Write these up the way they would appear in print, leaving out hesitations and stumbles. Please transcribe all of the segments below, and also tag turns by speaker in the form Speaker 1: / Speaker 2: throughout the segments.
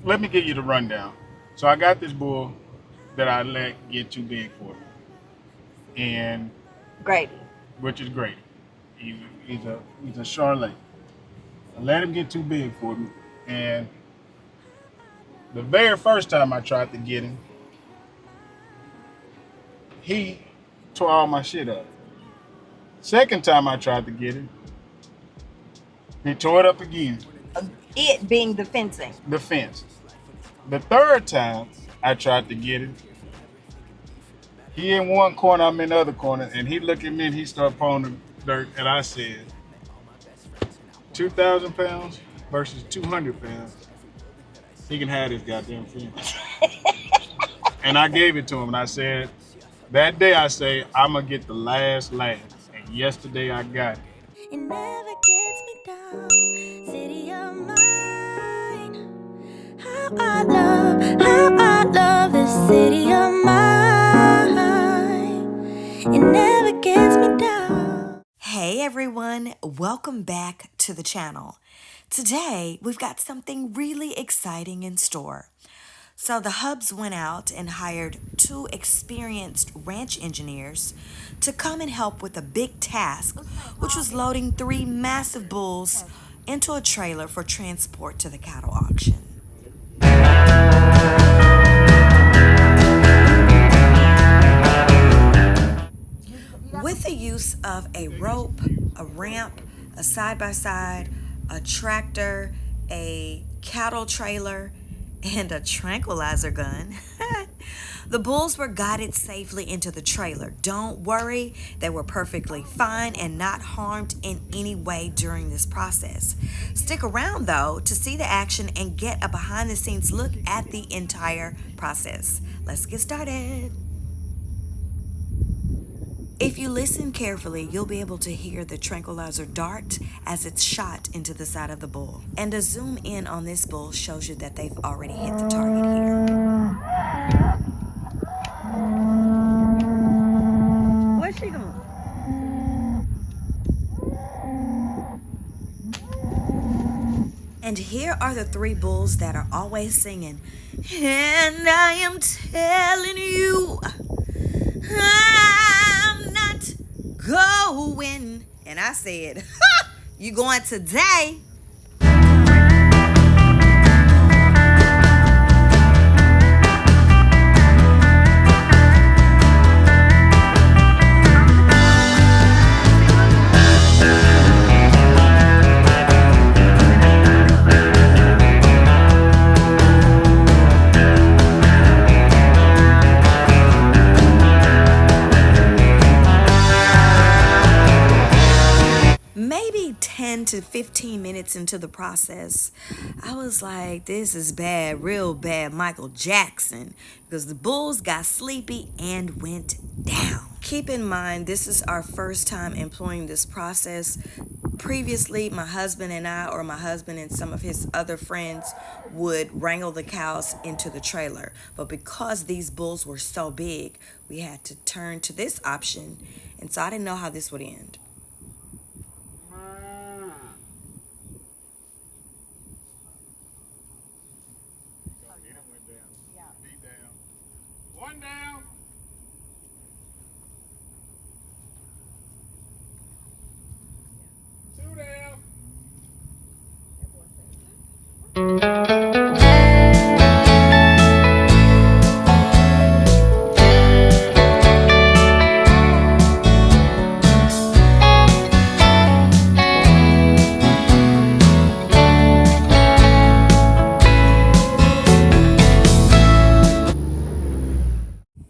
Speaker 1: let me give you the rundown. So I got this bull that I let get too big for me, and
Speaker 2: Grady.
Speaker 1: which is great. He's a Charlotte. I let him get too big for me, and the very first time I tried to get him, he tore all my shit up. Second time I tried to get him, he tore it up again.
Speaker 2: It being the fencing.
Speaker 1: The fence. The third time I tried to get him, he in one corner, I'm in the other corner, and he looked at me and he started pulling the dirt, and I said, 2,000 pounds versus 200 pounds. He can have this goddamn fence. And I gave it to him, and I said, that day I say, I'm going to get the last laugh. And yesterday I got it.
Speaker 3: It never gets me down, city of mine. How I love this city of mine. It never gets me down.
Speaker 4: Hey everyone, welcome back to the channel. Today we've got something really exciting in store. So the Hubs went out and hired 2 experienced ranch engineers to come and help with a big task, which was loading 3 massive bulls into a trailer for transport to the cattle auction. With the use of a rope, a ramp, a side-by-side, a tractor, a cattle trailer, and a tranquilizer gun, the bulls were guided safely into the trailer. Don't worry, they were perfectly fine and not harmed in any way during this process. Stick around though to see the action and get a behind-the-scenes look at the entire process. Let's get started. If you listen carefully, you'll be able to hear the tranquilizer dart as it's shot into the side of the bull. And a zoom in on this bull shows you that they've already hit the target here.
Speaker 2: Where's she going?
Speaker 4: And here are the 3 bulls that are always singing, and I am telling you, I'm not going. And I said, you going today? Maybe 10 to 15 minutes into the process, I was like, this is bad, real bad Michael Jackson, because the bulls got sleepy and went down. Keep in mind, this is our first time employing this process. Previously, my husband and I, or my husband and some of his other friends, would wrangle the cows into the trailer. But because these bulls were so big, we had to turn to this option, and so I didn't know how this would end.
Speaker 1: One down. Two down.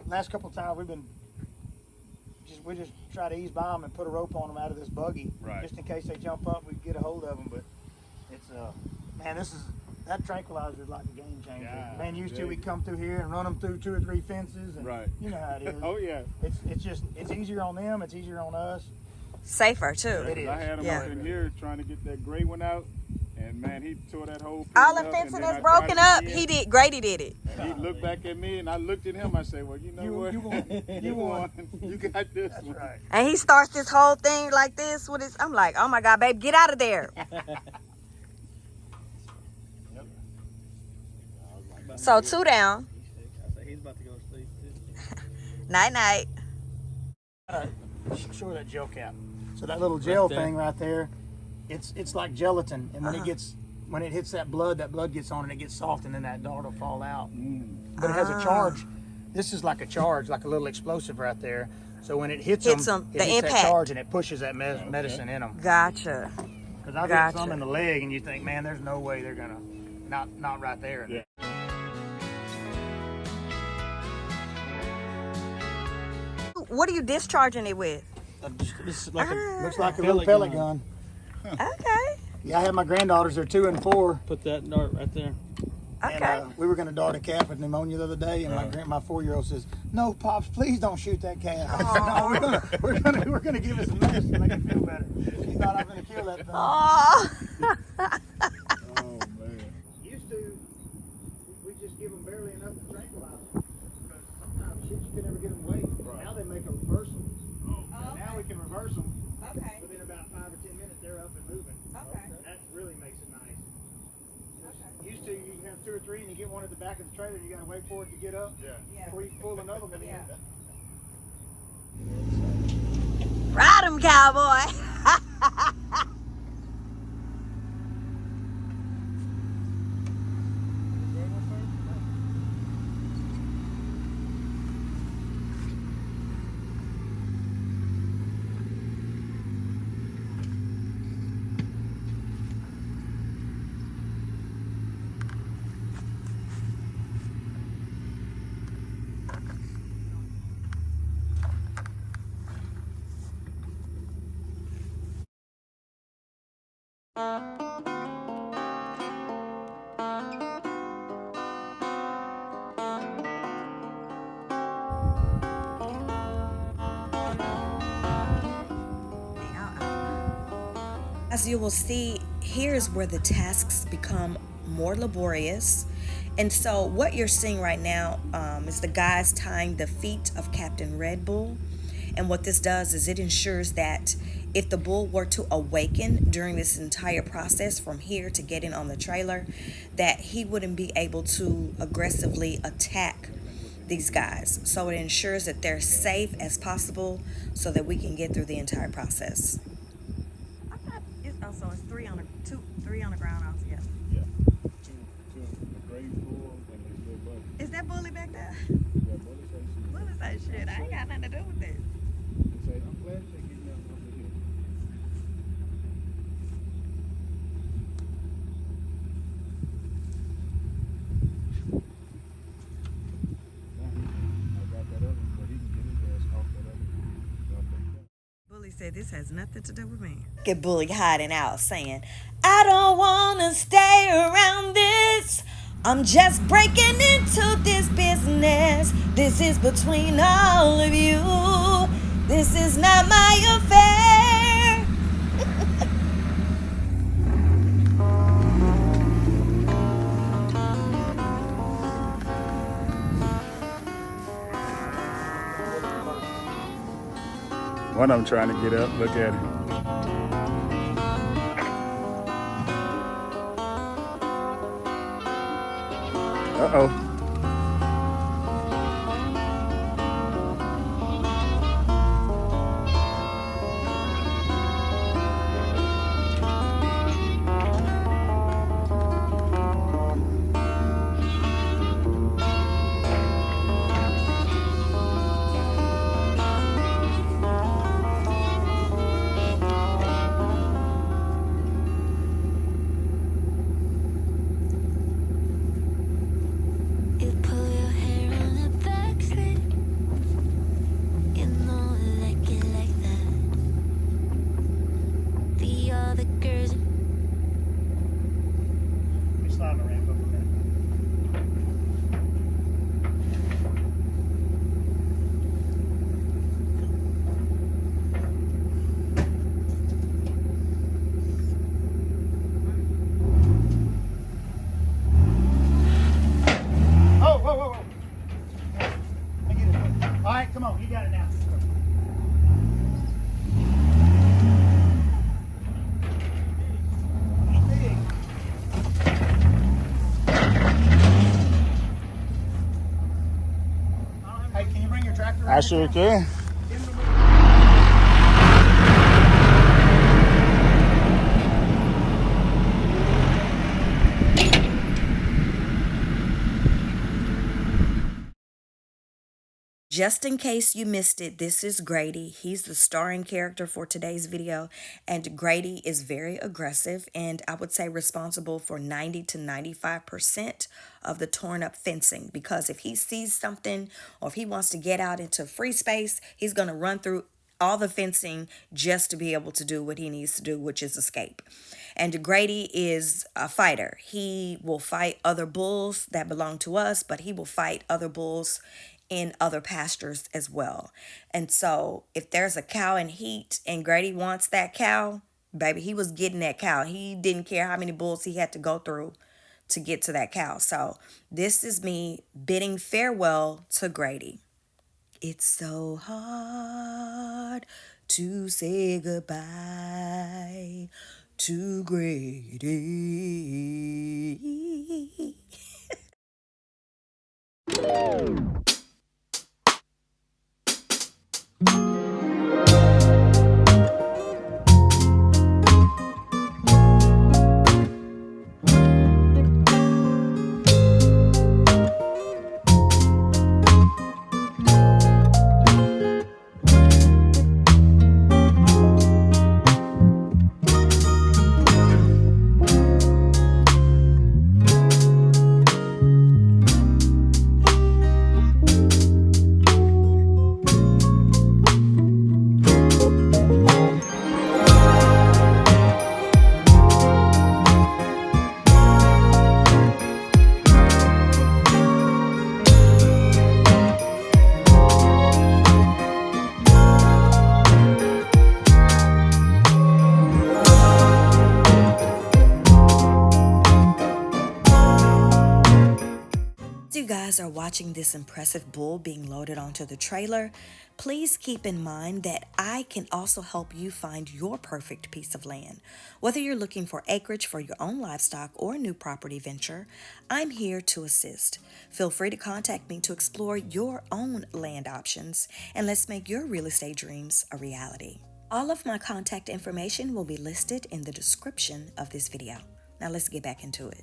Speaker 5: Last couple of times we just try to ease by them and put a rope on them out of this buggy,
Speaker 1: Right.
Speaker 5: just in case they jump up, we get a hold of them. But it's man, that tranquilizer is like a game changer.
Speaker 1: Yeah,
Speaker 5: Man, used to
Speaker 1: yeah.
Speaker 5: we come through here and run them through 2 or 3 fences, and
Speaker 1: Right.
Speaker 5: you know how it is.
Speaker 1: Oh yeah.
Speaker 5: It's easier on them, it's easier on us.
Speaker 2: Safer too.
Speaker 5: It is.
Speaker 1: I had him
Speaker 2: Yeah.
Speaker 1: up in here trying to get that gray one out, and man, he tore that whole thing
Speaker 2: All the
Speaker 1: up,
Speaker 2: fencing
Speaker 1: and then
Speaker 2: is
Speaker 1: I
Speaker 2: broken
Speaker 1: tried
Speaker 2: up.
Speaker 1: it
Speaker 2: He
Speaker 1: again,
Speaker 2: did. Grady did it.
Speaker 1: and he looked back at me, and I looked at him. I said, "Well, you know what?
Speaker 5: You won. You won.
Speaker 1: You got this
Speaker 5: That's
Speaker 1: one."
Speaker 5: right.
Speaker 2: And he starts this whole thing like this with his. I'm like, oh my God, babe, get out of there.
Speaker 1: All
Speaker 2: So 2 down.
Speaker 5: I said he's about to go to sleep too.
Speaker 2: Night night.
Speaker 5: Show that gel cap. So that little gel thing right there, it's like gelatin, and when it hits that blood gets on and it gets soft, and then that dart will fall out. But it has a charge. This is like a charge, like a little explosive right there. So when it hits them, it
Speaker 2: the
Speaker 5: hits
Speaker 2: impact.
Speaker 5: that charge and it pushes that medicine in them.
Speaker 2: Gotcha.
Speaker 5: Because I've got some in the leg, and you think, man, there's no way they're gonna not right there. Yeah.
Speaker 2: What are you discharging it with?
Speaker 5: This is like looks like a little pellet gun.
Speaker 2: Okay.
Speaker 5: Yeah, I have my granddaughters. They're 2 and 4.
Speaker 6: Put that dart right there.
Speaker 2: Okay.
Speaker 5: And we were going to dart a calf with pneumonia the other day, and my 4-year-old says, "No, pops, please don't shoot that calf." I said, "No, we're gonna give it some medicine to make it feel better." She thought I was going to kill that thing.
Speaker 2: Oh.
Speaker 1: Oh man.
Speaker 5: Used to, we just give them barely enough to tranquilize them. Because sometimes shit you could never get them away.
Speaker 1: Right.
Speaker 5: Now they make a reversal.
Speaker 1: Oh.
Speaker 5: And now we can reverse them.
Speaker 2: Okay.
Speaker 5: Within about 5 or 10 minutes, they're up and moving.
Speaker 2: Okay.
Speaker 5: That really makes it nice. Used to, you have 2 or 3, and you get one at the back of the trailer, you got to wait for it to get up.
Speaker 1: Yeah.
Speaker 5: Before you pull another one in.
Speaker 2: Ride 'em, cowboy.
Speaker 4: As you will see, here's where the tasks become more laborious. And so what you're seeing right now is the guys tying the feet of Captain Red Bull. And what this does is it ensures that if the bull were to awaken during this entire process from here to getting on the trailer, that he wouldn't be able to aggressively attack these guys. So it ensures that they're safe as possible so that we can get through the entire process.
Speaker 2: So it's 3 on the ground altogether.
Speaker 1: Yeah. Two the gray bull and his little buddy.
Speaker 2: Is that bully back there?
Speaker 1: Yeah, bully say shit.
Speaker 2: Bully say shit. I ain't got nothing to do with this.
Speaker 1: He say, I'm glad they get down over here. I got that other one, but he can get his ass off that other one.
Speaker 2: Bully said this has nothing to do with me.
Speaker 4: Get Bully hiding out saying, I don't wanna stay around this. I'm just breaking into this business. This is between all of you. This is not my affair.
Speaker 1: One of them trying to get up. Look at him. Uh-oh. I sure can.
Speaker 4: Just in case you missed it, this is Grady. He's the starring character for today's video, and Grady is very aggressive and I would say responsible for 90 to 95% of the torn up fencing, because if he sees something or if he wants to get out into free space, he's going to run through all the fencing just to be able to do what he needs to do, which is escape. And Grady is a fighter. He will fight other bulls that belong to us, but he will fight other bulls in other pastures as well. And so if there's a cow in heat and Grady wants that cow, baby, he was getting that cow. He didn't care how many bulls he had to go through to get to that cow. So this is me bidding farewell to Grady. It's so hard to say goodbye to Grady. You guys are watching this impressive bull being loaded onto the trailer, please keep in mind that I can also help you find your perfect piece of land. Whether you're looking for acreage for your own livestock or new property venture, I'm here to assist. Feel free to contact me to explore your own land options, and let's make your real estate dreams a reality. All of my contact information will be listed in the description of this video. Now let's get back into it.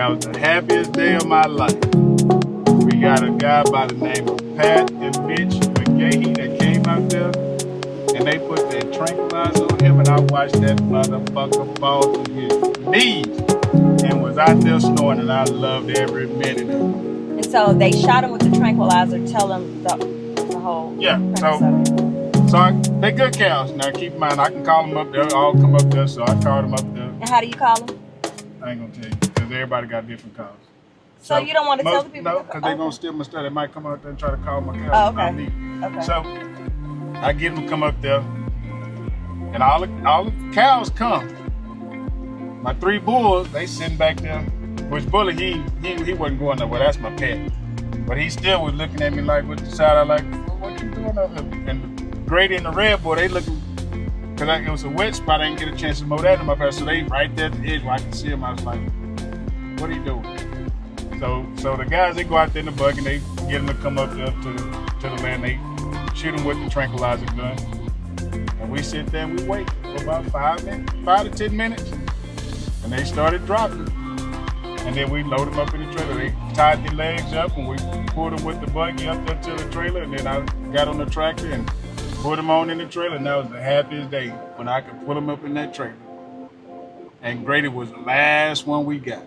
Speaker 1: that was the happiest day of my life. We got a guy by the name of Pat and Mitch McGahee that came out there, and they put that tranquilizer on him, and I watched that motherfucker fall to his knees and was out there snoring, and I loved every minute of it.
Speaker 2: And so they shot him with the tranquilizer, tell him the whole premise of it.
Speaker 1: So they good cows. Now keep in mind, I can call them up there. I'll come up there, so I called them up there.
Speaker 2: And how do you call them?
Speaker 1: I ain't gonna tell you because everybody got different calls.
Speaker 2: So you don't want to tell the people?
Speaker 1: No, because they're gonna steal my stuff. They might come out there and try to call my cows.
Speaker 2: Oh, okay.
Speaker 1: Not me.
Speaker 2: Okay.
Speaker 1: So I get them to come up there, and all the cows come. My 3 bulls, they sitting back there. Which Bully, he wasn't going nowhere. That's my pet. But he still was looking at me like with the side eye, like, what you doing up here? And Grady and the Red Boy, they looking, because it was a wet spot. I didn't get a chance to mow that in my face. So they right there at the edge where I could see them. I was like, what are you doing? So the guys, they go out there in the buggy and they get them to come up there to the land. They shoot them with the tranquilizer gun. And we sit there and we wait for about 5 to 10 minutes. And they started dropping. And then we load them up in the trailer. They tied their legs up and we pulled them with the buggy up there to the trailer. And then I got on the tractor and put them on in the trailer. And that was the happiest day when I could put them up in that trailer. And Grady was the last one we got.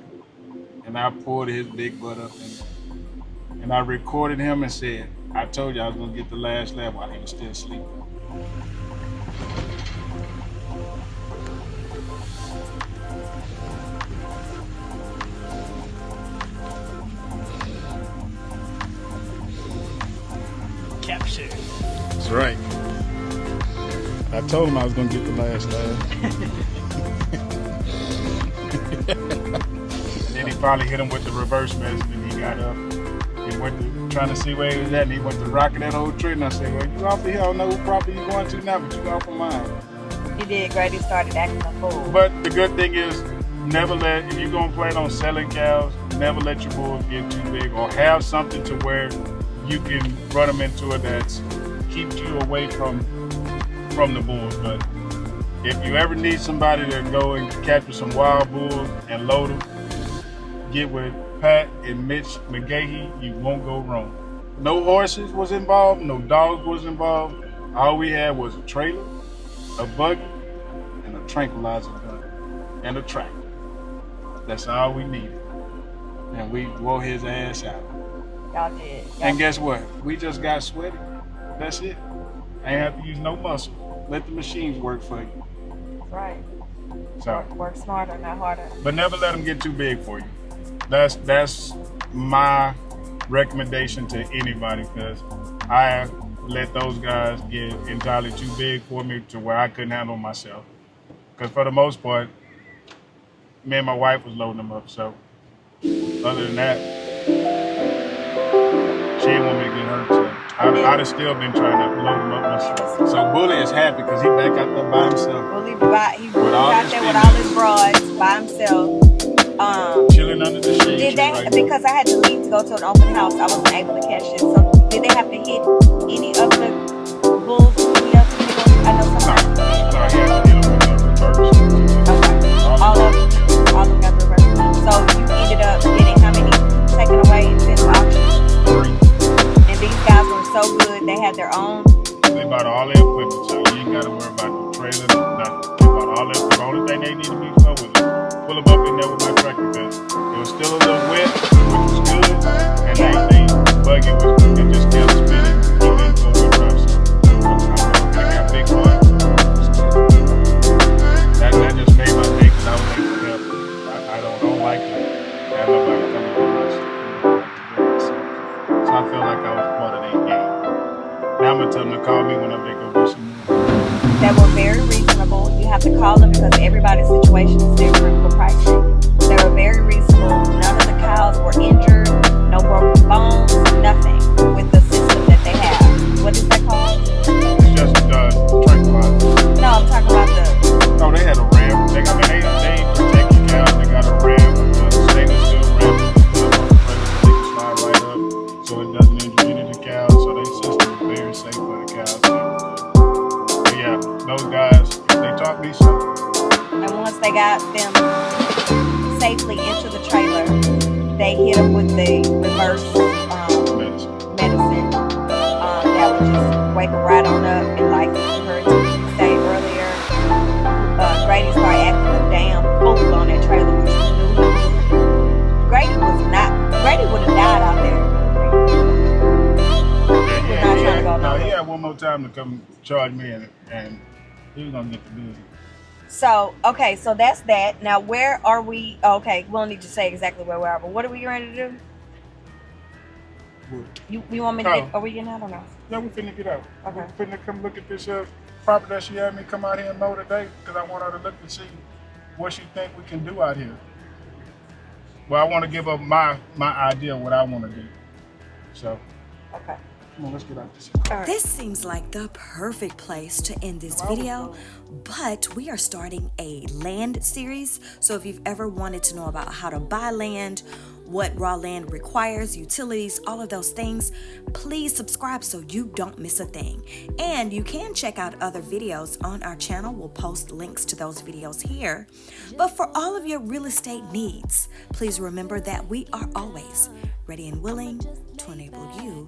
Speaker 1: And I pulled his big butt up in there. And I recorded him and said, I told you I was going to get the last laugh while he was still sleeping.
Speaker 5: Capture.
Speaker 1: That's right. I told him I was going to get the last laugh. Then he finally hit him with the reverse message and he got up. He went to, trying to see where he was at, and he went to rocking that whole tree. And I said, well, you off of here. I don't know who property you're going to now, but you off of mine.
Speaker 2: He did. Grady started acting a fool.
Speaker 1: But the good thing is, if you're going to plan on selling cows, never let your bulls get too big or have something to where you can run them into it that keeps you away from the bulls. But if you ever need somebody to go and capture some wild bulls and load them, get with Pat and Mitch McGahee. You won't go wrong. No horses was involved, no dogs was involved. All we had was a trailer, a buggy, and a tranquilizer gun, and a tractor. That's all we needed. And we wore his ass out.
Speaker 2: Y'all did.
Speaker 1: And guess what? We just got sweaty. That's it. I ain't have to use no muscle. Let the machines work for you.
Speaker 2: Right.
Speaker 1: So
Speaker 2: Work smarter, not harder.
Speaker 1: But never let them get too big for you. That's my recommendation to anybody, because I let those guys get entirely too big for me to where I couldn't handle myself. Because for the most part, me and my wife was loading them up. So other than that, she didn't want me to get hurt. So I'd have still been trying to load them up myself. So Bully is happy because he back out there by himself.
Speaker 2: Bully out there with all his broads by himself.
Speaker 1: Chilling under the shade.
Speaker 2: Did they?
Speaker 1: Right
Speaker 2: Because I had to leave to go to an open house, I wasn't able to catch it. So did they have to hit any of the bulls? I know some.
Speaker 1: No, he had to get them with the reverse.
Speaker 2: Okay. All of them got the reverse. So you ended up getting how many taken away in this auction?
Speaker 1: 3.
Speaker 2: And these guys were so good. They had their own.
Speaker 1: They bought all their equipment, so you ain't got to worry about no trailer, nothing. They bought all their equipment. The only thing they needed me for was pull them up in there with my tractor, because it was still a little wet, which was good, and they buggy was good. It just kept spinning, even into a wet drive. So I got big fun. That just made my day, because I was able to help. I don't like to have nobody come to my stuff. So I felt like I was part of their game. Now I'm going to tell them to call me whenever they go do some more.
Speaker 2: That were very reasonable. You have to call them because everybody's situation is different for pricing. They were very reasonable. None of the cows were injured, no broken bones, nothing with the system that they have. What is that called?
Speaker 1: It's just tranquilizer.
Speaker 2: No, I'm talking about the.
Speaker 1: Oh, they had a ram. They protect the cows. They got a ram, a stainless steel ram that they put up on the trailer so they can slide right up, so it doesn't injure any of the cows. So their system is very safe for the cows. But yeah, those guys, they taught me something.
Speaker 2: And once they got them safely into the trailer, they hit them with the reverse medicine that would just wake them right on up. And like you heard T say earlier, Grady started acting a damn fool on that trailer, which we knew he would. Grady would have died out there. He was not trying to go nowhere.
Speaker 1: He had one more time to come charge me, and he was gonna get the business.
Speaker 2: So, okay, so that's that. Now, where are we? Okay, we don't need to say exactly where we are, but what are we ready to do?
Speaker 1: What?
Speaker 2: You want me to get, are we getting out or no?
Speaker 1: Yeah, we finna get out.
Speaker 2: Okay.
Speaker 1: We finna come look at this property that she had me come out here and mow today, because I want her to look and see what she think we can do out here. Well, I want to give her my idea of what I want to do. So,
Speaker 2: okay.
Speaker 1: Come on, let's get out this.
Speaker 2: Right.
Speaker 4: This seems like the perfect place to end this video, but we are starting a land series. So if you've ever wanted to know about how to buy land, what raw land requires, utilities, all of those things, please subscribe so you don't miss a thing. And you can check out other videos on our channel. We'll post links to those videos here. But for all of your real estate needs, please remember that we are always ready and willing to enable you